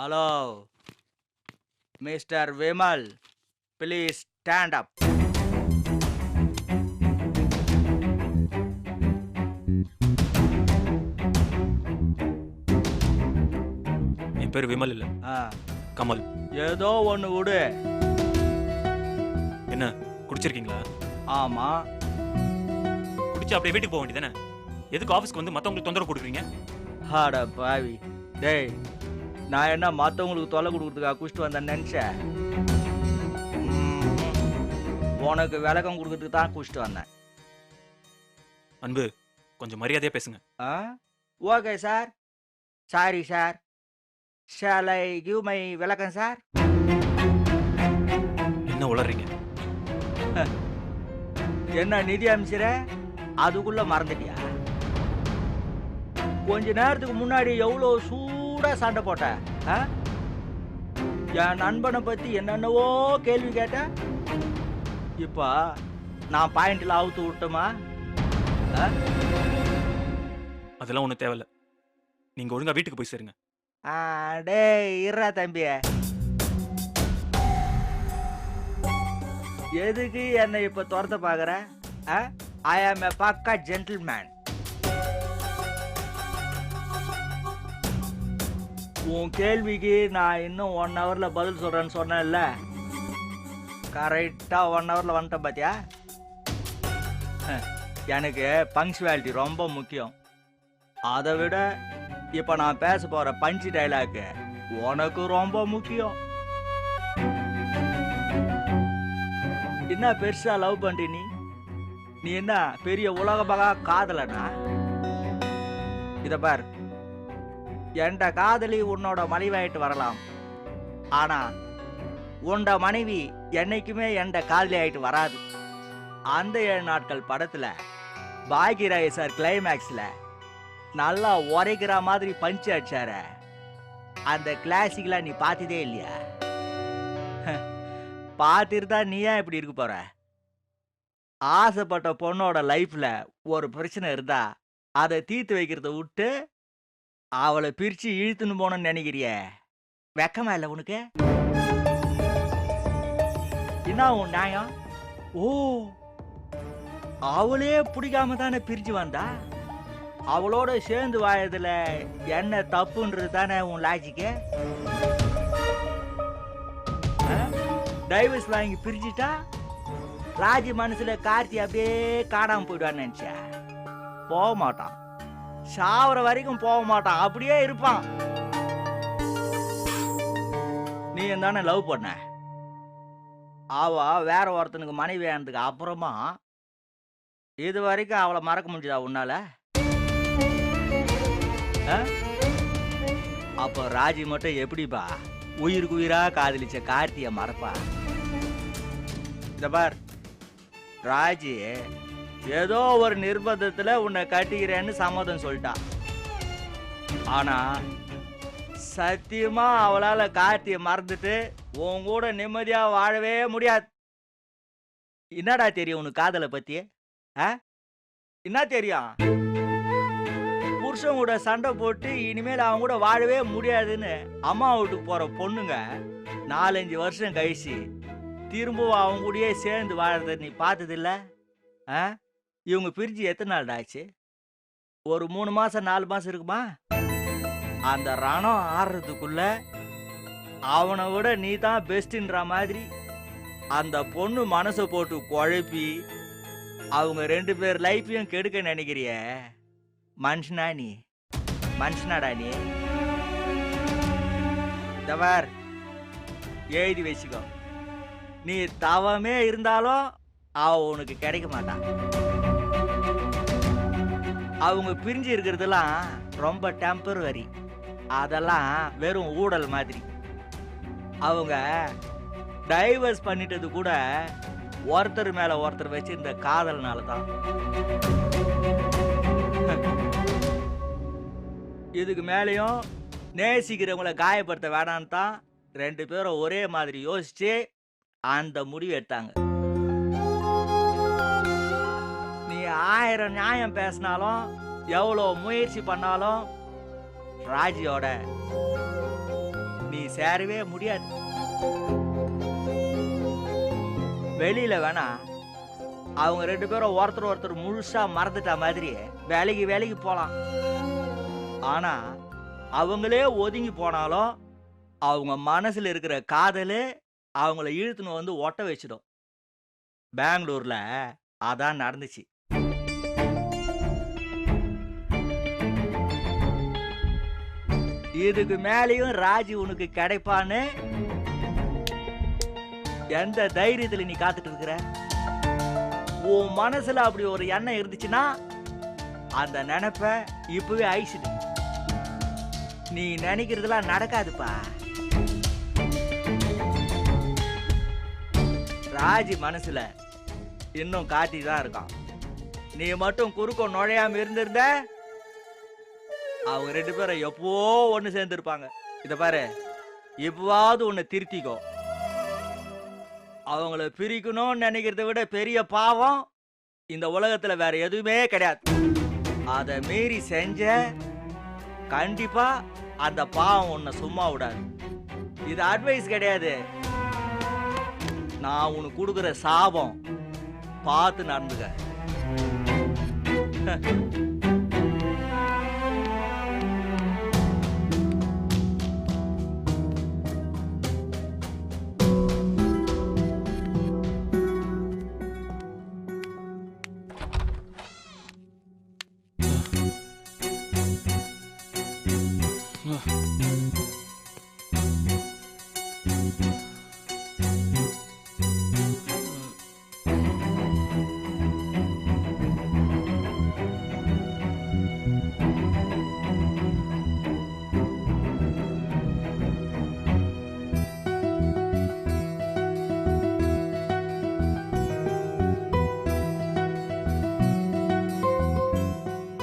Hello mister Vimal, please stand up. என் பேர் விமல் இல்ல, கமல். ஏதோ ஒன்று விடு. என்ன குடிச்சிருக்கீங்களா? ஆமா. குடிச்சு அப்படியே வீட்டுக்கு போக வேண்டியதானே? எதுக்கு ஆஃபீஸ்க்கு வந்து மற்றவங்களுக்கு தொந்தரவு கொடுக்குறீங்க? அட பாவி, டேய் நான் என்ன மற்றவங்களுக்கு தொல்லை கொடுக்குறதுக்காக குடிச்சிட்டு வந்தேன்னு நினச்சேன்? உனக்கு விளக்கம் கொடுக்கறதுக்கு தான் குடிச்சிட்டு வந்தேன். அன்பு, கொஞ்சம் மரியாதையா பேசுங்க. Okay sir, sorry sir. Shall I give my விளக்கம் சார்? என்ன உளறீங்க? என்ன நிதி அமைச்சர, அதுக்குள்ள மறந்துட்டியா? கொஞ்ச நேரத்துக்கு முன்னாடி எவ்வளோ சூடா சண்டை போட்ட. என் நண்பனை பத்தி என்னென்னவோ கேள்வி கேட்ட. இப்ப நான் பாயிண்ட்ல அவுத்து விட்டுமா? அதெல்லாம் ஒன்றும் தேவையில்ல. நீங்க ஒழுங்கா வீட்டுக்கு போய் சேருங்க. டேய் இருடா தம்பி, எதுக்கு என்னை இப்ப துரத்த பாக்குற? ஐ ஆம் எ பக்கா ஜென்டில்மேன். உன் கேள்விக்கு நான் இன்னும் 1 ஹவர்ல பதில் சொல்றேன்னு சொன்னேன்ல, கரெக்டா 1 ஹவர்ல வந்துட்டேன் பாத்தியா? எனக்கு பங்க்சுவாலிட்டி ரொம்ப முக்கியம். அதை விட இப்ப நான் பேச போற பஞ்சு டைலாக் உனக்கு ரொம்ப முக்கியம். என்ன பெருசா லவ் பண்ற நீ என்ன பெரிய உலக மகா காதலனா? இத பார், என்ற காதலி உன்னோட மனைவியாயிட்டு வரலாம், ஆனா உண்ட மனைவி என்னைக்குமே என்ற காதலி ஆயிட்டு வராது. அந்த 7 நாட்கள் படத்துல பாக்யராஜ் சார் கிளைமேக்ஸ்ல நல்லா உரைக்கிற மாதிரி பஞ்சு அடிச்சார, அந்த கிளாசிக்லாம் நீ பார்த்ததே இல்லையா? பார்த்துருந்தா நீ ஏன் இப்படி இருக்க போற? ஆசைப்பட்ட பொண்ணோட லைஃப்ல ஒரு பிரச்சனை இருந்தா அதை தீர்த்து வைக்கிறத விட்டு அவளை பிரிச்சு இழுத்துன்னு போனன்னு நினைக்கிறிய? வெக்கமா இல்லை உனக்கு? என்ன உன் நியாயம்? ஓ, அவளே பிடிக்காம தானே பிரிஞ்சு வந்தா? அவளோட சேர்ந்து வாழறதுல என்ன தப்புன்றது தானே உன் லாஜிக்கு? டைவர்ஸ் வாங்கி பிரிச்சுட்டா ராஜி மனசுல கார்த்தி அப்படியே காணாம போயிடுவான்னு நினைச்சா? போக மாட்டான், சாவர வரைக்கும் போக மாட்டான், அப்படியே இருப்பான். நீ தானே லவ் பண்ண, அவ வேற ஒருத்தனுக்கு மனைவி ஆனதுக்கு அப்புறமா இது வரைக்கும் அவளை மறக்க முடிஞ்சதா உன்னால? அப்ப ராஜி மட்டும் எப்படிப்பா உயிருக்கு உயிரா காதலிச்ச கார்த்திய மறப்பா? இந்த பார், ராஜி ஏதோ ஒரு நிர்பந்தத்துல உன்னை கட்டிக்கிறேன்னு சம்மதம் சொல்லிட்டா. ஆனா சத்தியமா அவளால கார்த்திய மறந்துட்டு உன் கூட நிம்மதியா வாழவே முடியாது. என்னடா தெரியும் உனக்கு காதலை பத்தி? என்ன தெரியும்? புருஷன் கூட சண்டை போட்டு இனிமேல் அவங்க கூட வாழவே முடியாதுன்னு அம்மா வீட்டுக்கு போற பொண்ணுங்க 4-5 வருஷம் கழிச்சு திரும்பவும் அவங்க கூடயே சேர்ந்து வாழறத நீ பார்த்ததில்ல? இவங்க பிரிஞ்சு எத்தனை நாள் ஆச்சு? ஒரு 3 மாசம் 4 மாசம் இருக்குமா? அந்த ரணம் ஆடுறதுக்குள்ள அவனை விட நீ தான் பெஸ்ட்ன்ற மாதிரி அந்த பொண்ணு மனசை போட்டு குழப்பி அவங்க 2 பேர் லைஃப்பையும் கெடுக்க நினைக்கிறிய? மனுஷனா நீ? மனுஷனாடா நீ? தவர் எழுதி வச்சுக்கோ, நீ தவமே இருந்தாலும் அவ உனக்கு கிடைக்க மாட்டான். அவங்க பிரிஞ்சு இருக்கிறதுலாம் ரொம்ப டெம்பரவரி, அதெல்லாம் வெறும் ஊடல் மாதிரி. அவங்க டைவர்ஸ் பண்ணிட்டது கூட ஒருத்தர் மேல ஒருத்தர் வச்சிருந்த காதல்னால தான். இதுக்கு மேலேயும் நேசிக்கிறவங்களை காயப்படுத்த வேணான்னு தான் 2 பேரும் ஒரே மாதிரி யோசிச்சு அந்த முடிவு எடுத்தாங்க. நீ 1000 நியாயம் பேசினாலும் எவ்வளோ முயற்சி பண்ணாலும் ராஜியோட நீ சேரவே முடியாது. வெளியில வேணா அவங்க 2 பேரும் ஒருத்தர் முழுசா மறந்துட்ட மாதிரி வேலைக்கு போலாம். ஆனா அவங்களே ஒதுங்கி போனாலும் அவங்க மனசுல இருக்கிற காதலு அவங்கள இழுத்துன்னு வந்து ஒட்ட வச்சிடும். பெங்களூர்ல அதான் நடந்துச்சு. இதுக்கு மேலேயும் ராஜி உனக்கு கிடைப்பான்னு எந்த தைரியத்துல நீ காத்துட்டு இருக்கிற? உன் மனசுல அப்படி ஒரு எண்ணம் இருந்துச்சுன்னா அந்த நினைப்ப இப்பவே அழிச்சிடு. நீ நினைக்கிறதுலாம் நடக்காதுப்பா. ராஜி மனசுல இன்னும் காட்டி தான் இருக்கான். நீ மட்டும் குறுக்க நுழையாம இருந்திருந்த அவங்க 2 பேரும் எப்போ ஒண்ணு சேர்ந்திருப்பாங்க. இத பாரு, இப்பவாவது உன்னை திருத்திக்கோ. அவங்கள பிரிக்கணும்னு நினைக்கிறத விட பெரிய பாவம் இந்த உலகத்துல வேற எதுவுமே கிடையாது. அதை மீறி செஞ்ச கண்டிப்பா அந்த பாவம் உன்னை சும்மா விடாது. இது அட்வைஸ் கிடையாது, நான் உனக்கு கொடுக்குற சாபம். பார்த்து நடந்துக்க.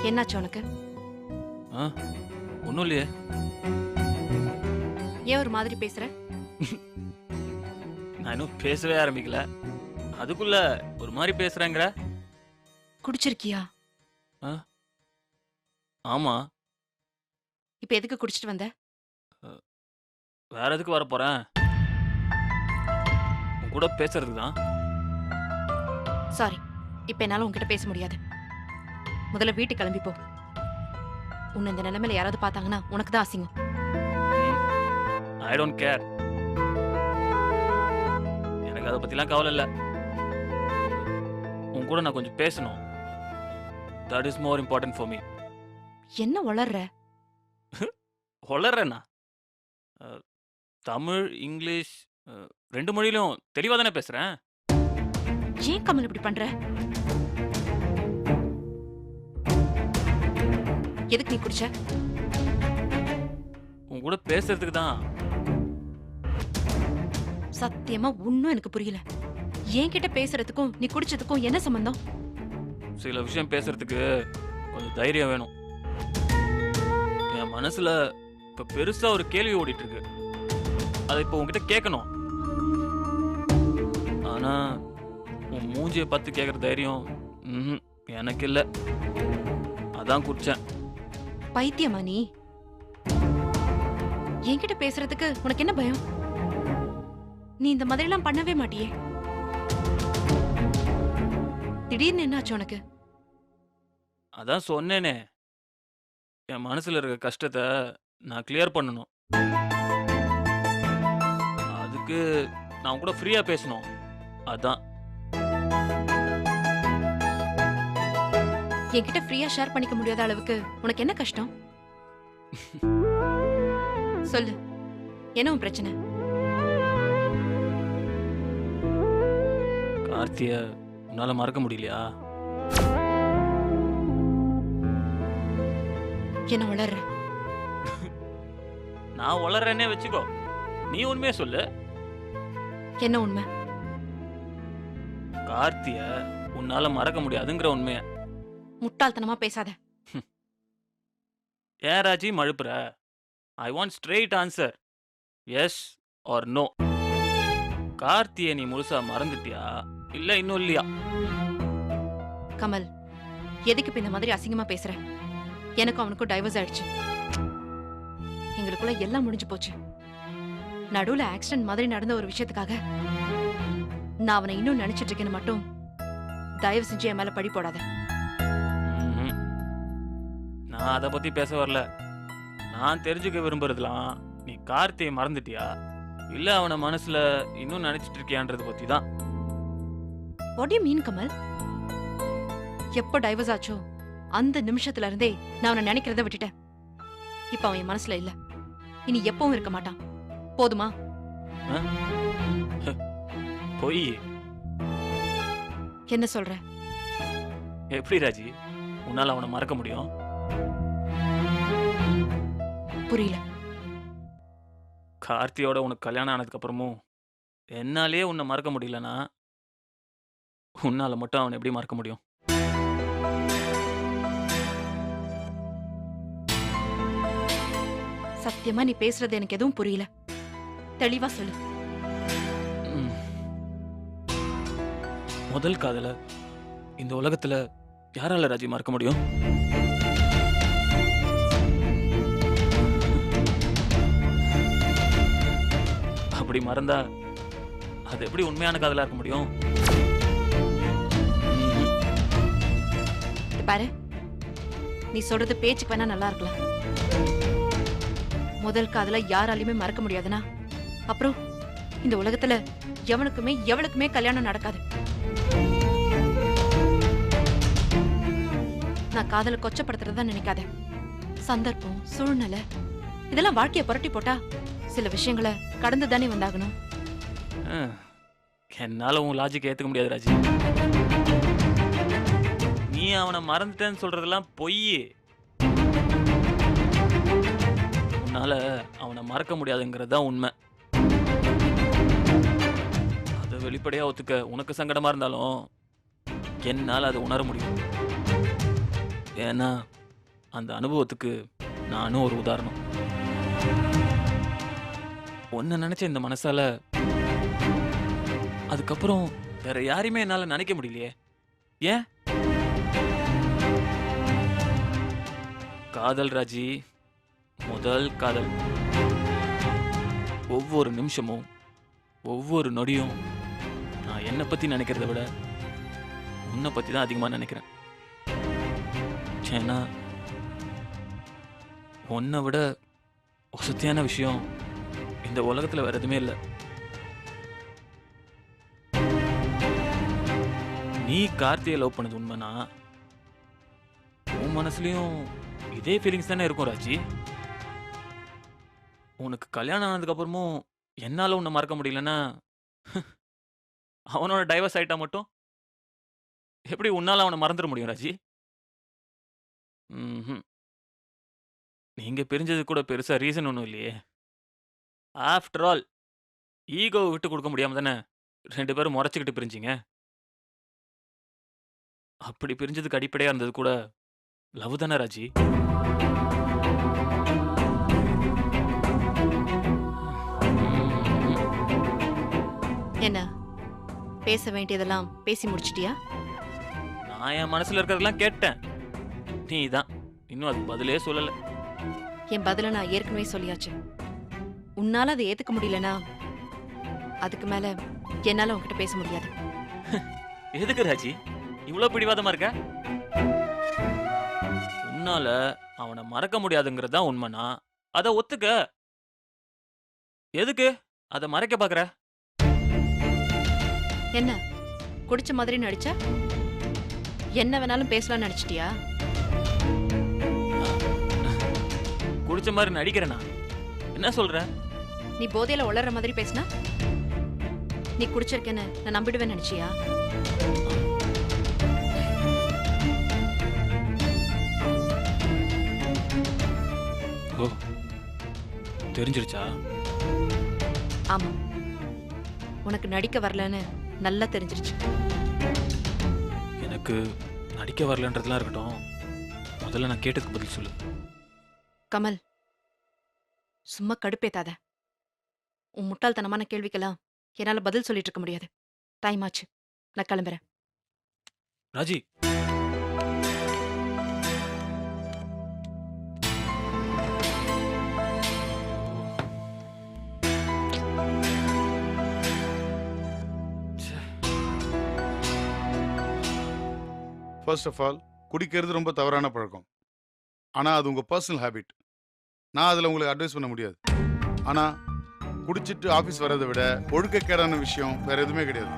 என்னாச்சு உனக்கு? ஒன்றும் இல்லையே. ஏன் ஒரு மாதிரி பேசுற? நான் இன்னும் பேசவே ஆரம்பிக்கல, அதுக்குள்ள ஒரு மாதிரி பேசுறேங்கிற. குடிச்சிருக்கியா? ஆமா. இப்ப எதுக்கு குடிச்சிட்டு வந்த? வேற எதுக்கு வர போறேன்? உன் கூட பேசுறதுக்கு தான். சாரி, இப்ப என்னால உன்கிட்ட பேச முடியாது. முதல்ல வீட்டுக்கு கிளம்பி போ. உன்னை இந்த நிலைமையில யாராவது பார்த்தாங்கன்னா உனக்கு தான் அசிங்கம். I don't care. எனக்கு அதை பத்திலாம் கவலை இல்லை. உன் கூட நான் கொஞ்சம் பேசணும். That is more important for me. என்ன வளர்ற? வளர்றேண்ணா? தமிழ், இங்கிலீஷ் 2 மொழியிலும் தெளிவா தானே பேசுறேன். ஏன் கமல் இப்படி பண்ற? எதுக்கு நீ குடிச்ச? உன் கூட பேசுறதுக்கு தான். சத்தியமா ஒன்னும் எனக்கு புரியல. என்கிட்ட பேசுறதுக்கும் நீ குடிச்சதுக்கும் என்ன சம்பந்தம்? சில விஷயம் பேசுறதுக்கு கொஞ்சம் தைரியம் வேணும். என் மனசுல இப்ப பெருசா ஒரு கேள்வி ஓடிட்டு இருக்கு. அதை இப்ப உன்கிட்ட கேட்கணும். ஆனா உன் மூஞ்சியை பார்த்து கேட்கற தைரியம் எனக்கு இல்ல. அதான் குடிச்சேன். பைத்தியமா நீ? என்கிட்ட பேசுறதுக்கு உனக்கு என்ன பயம்? நீ இந்த மாதிரி எல்லாம் பண்ணவே மாட்டியே. திடீர்னு என்னாச்சு உனக்கு? அதான் சொன்னேனே, என் மனசுல இருக்க கஷ்டத்தை நான் கிளியர் பண்ணணும். அதுக்கு நான் கூட ஃப்ரீயா பேசணும். அதான். என்கிட்ட ஃப்ரீயா ஷேர் பண்ணிக்க முடியாத அளவுக்கு உனக்கு என்ன கஷ்டம்? சொல்லு, என்ன உன் பிரச்சனை? கார்த்திய உன்னால மறக்க முடியலையா? என்ன வளர்ற? நான் வளர்றேன்னே வச்சுக்கோ. நீ உண்மையே சொல்லு. என்ன உண்மை? கார்த்திய உன்னால மறக்க முடியாதுங்கிற உண்மைய. முட்டாள்தனமா பேசாத. ஏன் ராஜி மழுப்புற? I want straight answer. Yes or no. கார்த்தியை நீ முழுசா மறந்துட்டியா இல்ல இன்னும் இல்லையா? கமல், எதுக்கு இப்ப இந்த மாதிரி அசிங்கமா பேசுற? எனக்கும் அவனுக்கும் டைவர்ஸ் ஆயிடுச்சு. எங்களுக்குள்ள எல்லாம் முடிஞ்சு போச்சு. நடுவுல ஆக்சிடென்ட் மாதிரி நடந்த ஒரு விஷயத்துக்காக நான் அவனை இன்னும் நினைச்சிட்டு இருக்கேன்னு மட்டும் தயவு செஞ்சு என் மேல பழி போடாத. ம்ஹும். நான் அதை பத்தி பேச வரல. நான் தெரிஞ்சுக்க விரும்புறதுலாம் நீ கார்த்தியை மறந்துட்டியா இல்ல அவனை மனசுல இன்னும் நினைச்சிட்டு இருக்கியான்றத பத்தி தான். What you mean Kamal? எப்போ டைவர்ஸ் ஆச்சோ அந்த நிமிஷத்துல இருந்தே நான் அவனை நினைக்கிறத விட்டுட்டேன். இப்ப அவன் என் மனசுல இல்ல, இனி எப்பவும் இருக்க மாட்டான். போதுமா? பொய். என்ன சொல்ற? எப்படி ராஜி உன்னால அவனை மறக்க முடியும்? புரியல. கார்த்தியோட உனக்கு கல்யாணம் ஆனதுக்கு அப்புறமும் என்னாலேயே உன்னை மறக்க முடியலனா உன்னால மட்டும் அவனை எப்படி மறக்க முடியும்? சத்தியமா நீ பேசுறது எனக்கு எதுவும் புரியல. தெளிவா சொல்லு. ம். முதல் காதல இந்த உலகத்துல யாரால ராஜி மறக்க முடியும்? அப்படி மறந்தா அது எப்படி உண்மையான காதலா இருக்க முடியும்? ம்ஹும். இது பாரு, நீ சொல்றது பேச்சுக்கு வேணா நல்லா இருக்கலாம். முதல் காதல யாராலையுமே மறக்க முடியாதுன்னா அப்புறம் இந்த உலகத்துல எவனுக்குமே எவளுக்குமே கல்யாணம் நடக்காது. நான் காதலை கொச்சப்படுத்துறதா நினைக்காத. சந்தர்ப்பம், சூழ்நிலை இதெல்லாம் வாழ்க்கைய புரட்டி போட்டா சில விஷயங்களை கடந்து தானே வந்தாகணும். என்னால உன் லாஜிக் ஏத்துக்க முடியாது ராஜி. நீ அவனை மறந்துட்டேன்னு சொல்றதெல்லாம் பொய். உன்னால அவனை மறக்க முடியாதுங்கிறது தான் உண்மை. அதை வெளிப்படையா ஒத்துக்க உனக்கு சங்கடமா இருந்தாலும் என்னால் அதை உணர முடியும். ஏன்னா அந்த அனுபவத்துக்கு நானும் ஒரு உதாரணம். ஒன்ன நினைச்ச இந்த மனசால அதுக்கப்புறம் வேற யாரையுமே என்னால நினைக்க முடியலையே. ஏன்? காதல் ராஜி, முதல் காதல். ஒவ்வொரு நிமிஷமும் ஒவ்வொரு நொடியும் நான் என்னை பத்தி நினைக்கிறத விட உன்னை பத்தி தான் அதிகமா நினைக்கிறேன். ஏன்னா உன்னை விட வசதியான விஷயம் இந்த உலகத்துல வேற எதுவுமே இல்லை. நீ கார்த்தியை லவ் பண்ணது உண்மைனா உன் மனசுலயும் இதே ஃபீலிங்ஸ் தானே இருக்கும் ராஜி. உனக்கு கல்யாணம் ஆனதுக்கு அப்புறமும் என்னால உன்னை மறக்க முடியலன்னா அவனோட டைவர்ஸ் ஆயிட்டா மட்டும் எப்படி உன்னால அவனை மறந்துட முடியும் ராஜி? ம்ஹும். நீங்க பிரிஞ்சது கூட பெருசா ரீசன் ஒன்றும் இல்லையே. ஆஃப்டர் ஆல் ஈகோவை விட்டு கொடுக்க முடியாம தானே 2 பேரும் முறைச்சிக்கிட்டு பிரிஞ்சிங்க. அப்படி பிரிஞ்சதுக்கு அடிப்படையா இருந்தது கூட லவ் தானே ராஜி. என்ன பேச வேண்டியதெல்லாம் பேசி முடிச்சிட்டியா? நான் என் மனசுல இருக்கிறதெல்லாம் கேட்டேன். நீ தான் இன்னும் அது பதிலே சொல்லல. என் பதில நான் ஏற்கனவே சொல்லியாச்சு. உன்னால அதை ஏத்துக்க முடியலனா அதுக்கு மேல என்னால உன்கிட்ட பேச முடியாது. எதுக்கு ராஜி இவ்வளவு பிடிவாதமா இருக்க? உன்னால அவனை மறக்க முடியாதுங்கிறது தான் உண்மைனா அதை ஒத்துக்க. எதுக்கு அதை மறைக்க பாக்குற? என்ன குடிச்ச மாதிரி நடிச்ச? என்ன வேணாலும் பேசலாம்னு நினைச்சிட்டியா? குடிச்ச மாதிரி நடிக்கிறேனா? என்ன சொல்ற? நீ போதையில உளற மாதிரி பேசினா நீ குடிச்சிருக்கேன்னு நான் நம்பிடுவேன் நினைச்சியா? ஓ, தெரிஞ்சிருச்சா? ஆமா, உனக்கு நடிக்க வரலன்னு நல்லா தெரிஞ்சிருச்சு. எனக்கு நடிக்க வரலன்றதுலாம் இருக்கட்டும், முதல்ல நான் கேட்டதுக்கு பதில் சொல்லு. கமல், சும்மா கடுப்பேத்தாத. உன் முட்டாள்தனமான கேள்விக்கெல்லாம் என்னால பதில் சொல்லிட்டு இருக்க முடியாது. டைம் ஆச்சு, நான் கிளம்புறேன். ராஜி, ஃபர்ஸ்ட் ஆஃப் ஆல், குடிக்கிறது ரொம்ப தவறான பழக்கம். ஆனா அது உங்க பர்சனல் ஹேபிட். நான் அதுல உங்களுக்கு அட்வைஸ் பண்ண முடியாது. ஆனா குடிச்சிட்டு ஆபீஸ் வர்றதை விட ஒழுக்கக்கேடான விஷயம் வேற எதுவுமே கிடையாது.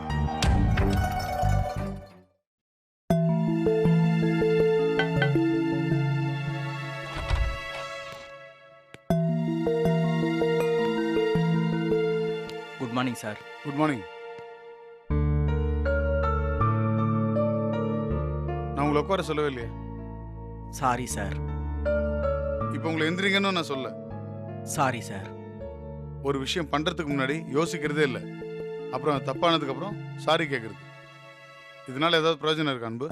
Good morning sir. Good morning. நான் உங்களை உட்கார சொல்லவே இல்லையே. Sorry sir. இப்போ உங்களை எந்திரிங்கன்னு நான் சொல்ல. Sorry sir. ஒரு விஷயம் பண்றதுக்கு முன்னாடி யோசிக்கிறதே இல்லை. அப்புறம் அது தப்பானதுக்கு அப்புறம் சாரி கேட்கறது. இதனால ஏதாவது பிரயோஜனம் இருக்கா அன்பு?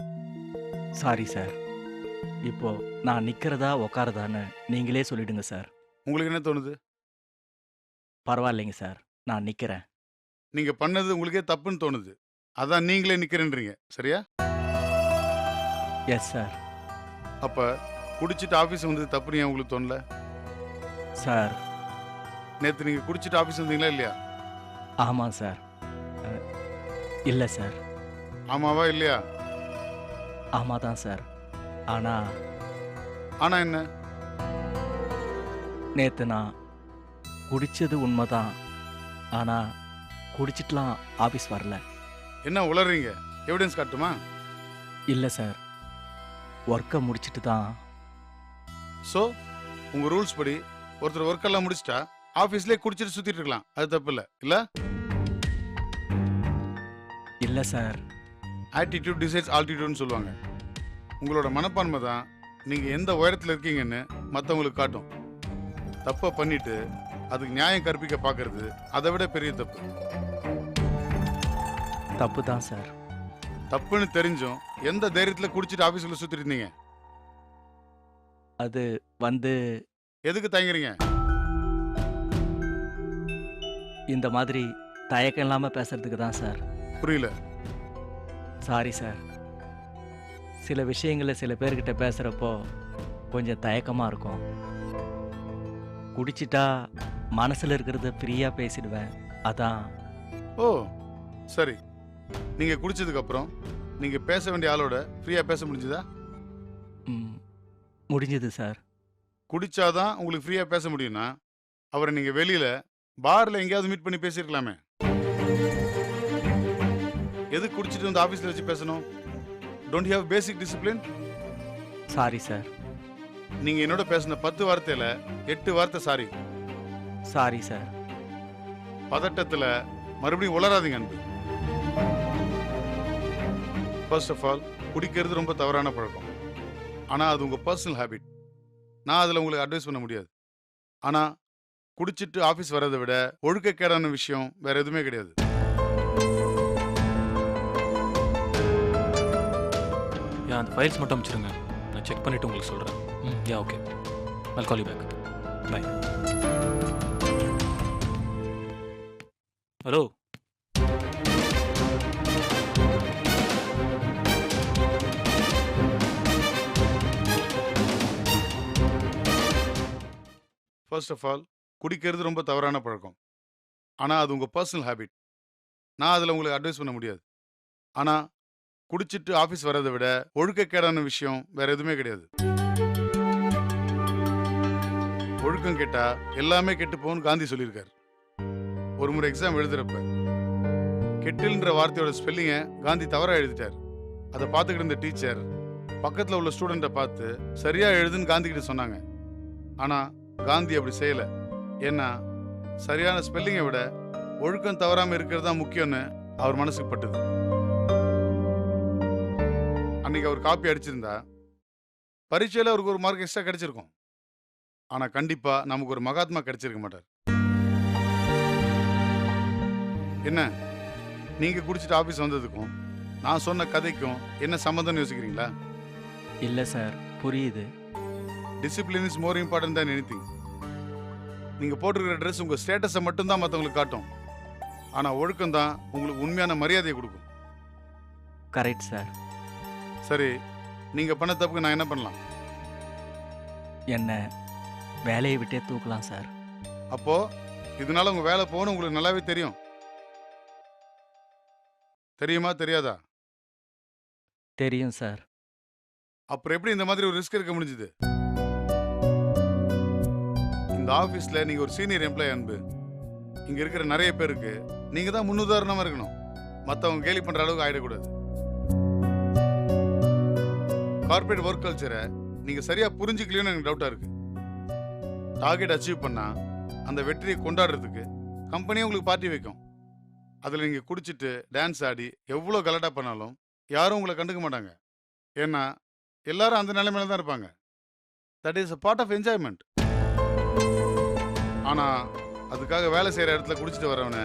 Sorry sir. இப்போ நான் நிக்கிறதா உக்காரதான்னு நீங்களே சொல்லிடுங்க சார். உங்களுக்கு என்ன தோணுது? பரவாயில்லைங்க சார், நான் நிக்கிறேன். நீங்க பண்ணது உங்களுக்கே தப்புன்னு தோணுது. அதான் நீங்களே நிக்கிறேன்றீங்க, சரியா? Yes sir. அப்ப குடிச்சிட்டு ஆபீஸ் வந்தது தப்புன்னு ஏன் உங்களுக்கு தோணல? சார். நேத்து நீங்க குடிச்சிட்டு ஆபீஸ் வந்தீங்களா இல்லையா? ஆமாம் சார். இல்லை சார். ஆமாவா இல்லையா? ஆமாம் தான் சார். ஆனால் ஆனா என்ன? நேற்று நான் குடித்தது உண்மைதான். ஆனால் குடிச்சிட்டுலாம் ஆஃபீஸ் வரல. என்ன உளறீங்க? எவிடன்ஸ் காட்டுமா? இல்லை சார், ஒர்க்கை முடிச்சிட்டு தான். ஸோ உங்க ரூல்ஸ் படி ஒருத்தர் ஒர்க் எல்லாம் முடிச்சிட்டா ஆஃபீஸ்லேயே குடிச்சிட்டு சுத்திட்டு இருக்கலாம். அது தப்பு இல்லை இல்ல? இல்லை சார். ஆட்டிடியூட் டிசைட்ஸ் ஆல்டிடியூட்னு சொல்லுவாங்க. உங்களோட மனப்பான்மை தான் நீங்க எந்த உயரத்தில் இருக்கீங்கன்னு மற்றவங்களுக்கு காட்டும். தப்பை பண்ணிட்டு அதுக்கு நியாயம் கற்பிக்க பார்க்கறது அதை விட பெரிய தப்பு. தப்பு தான் சார். தப்புன்னு தெரிஞ்சும் எந்த தைரியத்தில் குடிச்சிட்டு ஆஃபீஸில் சுத்திட்டு இருந்தீங்க? அது வந்து எதுக்கு தயங்குறீங்க? இந்த மாதிரி தயக்கம் இல்லாமல் பேசுறதுக்கு தான் சார். புரியல. Sorry sir. சில விஷயங்களை சில பேர்கிட்ட பேசுகிறப்போ கொஞ்சம் தயக்கமாக இருக்கும். குடிச்சிட்டா மனசில் இருக்கிறத ஃப்ரீயாக பேசிடுவேன், அதான். ஓ சரி. நீங்க குடிச்சதுக்கு அப்புறம் நீங்க பேச வேண்டிய ஆளோட ஃப்ரீயா பேச முடிஞ்சதா? முடிஞ்சது சார். குடிச்சாதான் உங்களுக்கு ஃப்ரீயா பேச முடியும்னா அவரை நீங்க வெளியில பார்ல எங்கேயாவது மீட் பண்ணி பேசியிருக்கலாமே. எது குடிச்சிட்டு வந்து ஆபீஸ்ல வச்சு பேசணும்? Don't you have basic discipline? Sorry sir. நீங்க என்னோட பேசின 10 வார்த்தையில 8 வார்த்தை சாரி. Sorry sir. பதட்டத்துல மறுபடியும் உளராதீங்க அன்பு. ஃபர்ஸ்ட் ஆஃப் ஆல், குடிக்கிறது ரொம்ப தவறான பழக்கம். ஆனா அது உங்க பர்சனல் ஹேபிட். நான் அதுல உங்களுக்கு அட்வைஸ் பண்ண முடியாது. ஆனா குடிச்சிட்டு ஆபீஸ் வர்றதை விட ஒழுக்கக்கேடான விஷயம் வேற எதுவுமே கிடையாது. யா அந்த ஃபைல்ஸ் மட்டும் அனுப்பிச்சிருங்க, நான் செக் பண்ணிட்டு உங்களுக்கு சொல்கிறேன். யா okay, I'll call you back. Bye. Hello. First of all, குடிக்கிறது ரொம்ப தவறான பழக்கம். ஆனா அது உங்க பர்சனல் ஹேபிட். நான் அதுல உங்களுக்கு அட்வைஸ் பண்ண முடியாது. ஆனா குடிச்சிட்டு ஆபீஸ் வர்றதை விட ஒழுக்கக்கேடான விஷயம் வேற எதுவுமே கிடையாது. ஒழுக்கம் கேட்டா எல்லாமே கெட்டு போகும்னு காந்தி சொல்லியிருக்காரு. ஒரு முறை எக்ஸாம் எழுதுறப்ப கெட்டில்ன்ற வார்த்தையோட ஸ்பெல்லிங்கை காந்தி தவறா எழுதிட்டார். அதை பார்த்துக்கிட்டு இருந்த டீச்சர் பக்கத்துல உள்ள ஸ்டூடெண்ட்டை பார்த்து சரியா எழுதுன்னு காந்தி கிட்ட சொன்னாங்க. ஆனா காந்தி அப்படி செய்யல. ஏன்னா சரியான ஸ்பெல்லிங்கை விட ஒழுக்கம் தவறாம இருக்கிறது தான் முக்கியம்னு அவர் மனசுக்கு பட்டது. அன்னைக்கு அவர் காப்பி அடிச்சிருந்தா பரீட்சையில அவருக்கு ஒரு மார்க் எக்ஸ்ட்ரா கிடைச்சிருக்கும். ஆனா கண்டிப்பா நமக்கு ஒரு மகாத்மா கிடைச்சிருக்க மாட்டார். என்ன, நீங்க குடிச்சிட்டு ஆபீஸ் வந்ததுக்கும் நான் சொன்ன கதைக்கும் என்ன சம்பந்தம் யோசிக்கிறீங்களா? இல்லை சார், புரியுது. Discipline is more important than anything. நீங்க போட்டிருக்கிற ட்ரெஸ் உங்க ஸ்டேட்டஸை மட்டும்தான் மற்றவங்களுக்கு காட்டும். ஆனா ஒழுக்கம் தான் உங்களுக்கு உண்மையான மரியாதையை கொடுக்கும். Correct sir. சரி, நீங்க பண்ண தப்புக்கு நான் என்ன பண்ணலாம்? என்ன வேலையை விட்டே தூக்கலாம் சார். அப்போ இதனால உங்க வேலை போகணும் உங்களுக்கு நல்லாவே தெரியும். தெரியுமா தெரியாதா? தெரியும் சார். அப்புறம் எப்படி இந்த மாதிரி ஒரு ரிஸ்க் எடுக்க முடிஞ்சுது? இந்த ஆபீஸ்ல நீங்க ஒரு சீனியர் எம்ப்ளாயி அன்பு. இங்க இருக்கிற நிறைய பேருக்கு நீங்க தான் முன்னுதாரணமா இருக்கணும். மத்தவங்க கேலி பண்ற அளவுக்கு ஆயிடக்கூடாது. கார்ப்பரேட் ஒர்க் கல்ச்சரை நீங்க சரியா புரிஞ்சுக்கலையோன்னு எனக்கு டவுட்டா இருக்கு. டார்கெட் அச்சீவ் பண்ணா அந்த வெற்றியை கொண்டாடுறதுக்கு கம்பெனியே உங்களுக்கு பார்ட்டி வைக்கும். அதில் நீங்கள் குடிச்சிட்டு டான்ஸ் ஆடி எவ்வளோ கலாட்டா பண்ணாலும் யாரும் உங்களை கண்டுக்க மாட்டாங்க. ஏன்னா எல்லாரும் அந்த நிலைமையில தான் இருப்பாங்க. That is a part of enjoyment. ஆனால் அதுக்காக வேலை செய்கிற இடத்துல குடிச்சிட்டு வரவனை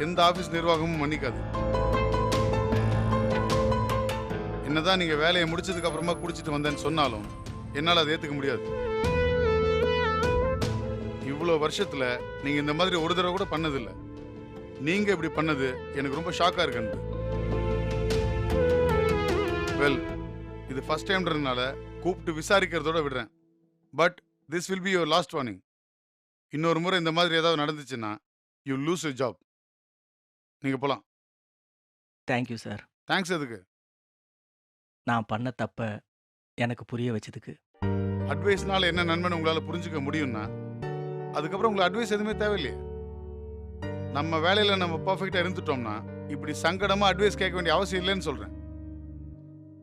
எந்த ஆஃபீஸ் நிர்வாகமும் மன்னிக்காது. என்னதான் நீங்கள் வேலையை முடிச்சதுக்கு அப்புறமா குடிச்சிட்டு வந்தேன்னு சொன்னாலும் என்னால் அதை ஏற்றுக்க முடியாது. இவ்வளோ வருஷத்துல நீங்க இந்த மாதிரி ஒரு தடவை கூட பண்ணதில்லை. நீங்க இப்படி பண்ணது எனக்கு ரொம்ப ஷாக்கா இருக்கு அன்பு. வெல், இது ஃபர்ஸ்ட் டைம்ன்றதுனால கூப்பிட்டு விசாரிக்கிறதோட விடுறேன். But this will be your last warning. இன்னொரு முறை இந்த மாதிரி ஏதாவது நடந்துச்சுன்னா யூ லூஸ் யூர் ஜாப். நீங்க போலாம். Thank you sir. தேங்க்ஸ். எதுக்கு? நான் பண்ண தப்ப எனக்கு புரிய வச்சதுக்கு. அட்வைஸ்னால என்ன நன்மைன்னு உங்களால புரிஞ்சுக்க முடியும்னா அதுக்கப்புறம் உங்களுக்கு அட்வைஸ் எதுவுமே தேவையில்லையே. நம்ம வேலையில நம்ம பர்ஃபெக்டா இருந்துட்டோம்னா இப்படி சங்கடமா அட்வைஸ் கேட்க வேண்டிய அவசியம் இல்லைன்னு சொல்றேன்.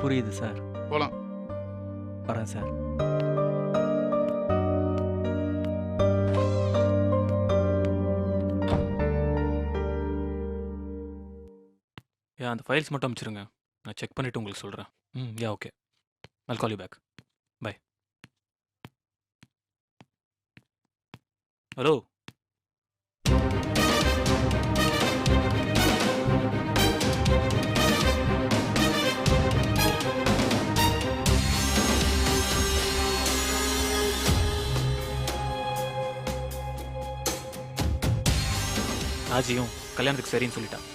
புரியுது சார். போலாம். வரேன் சார். ஏன் அந்த ஃபைல்ஸ் மட்டும் அனுப்பிச்சிருங்க. நான் செக் பண்ணிவிட்டு உங்களுக்கு சொல்கிறேன். யா okay. I'll call you back. Bye. Hello. ராஜியும் கல்யாணத்துக்கு சரின்னு சொல்லிட்டான்.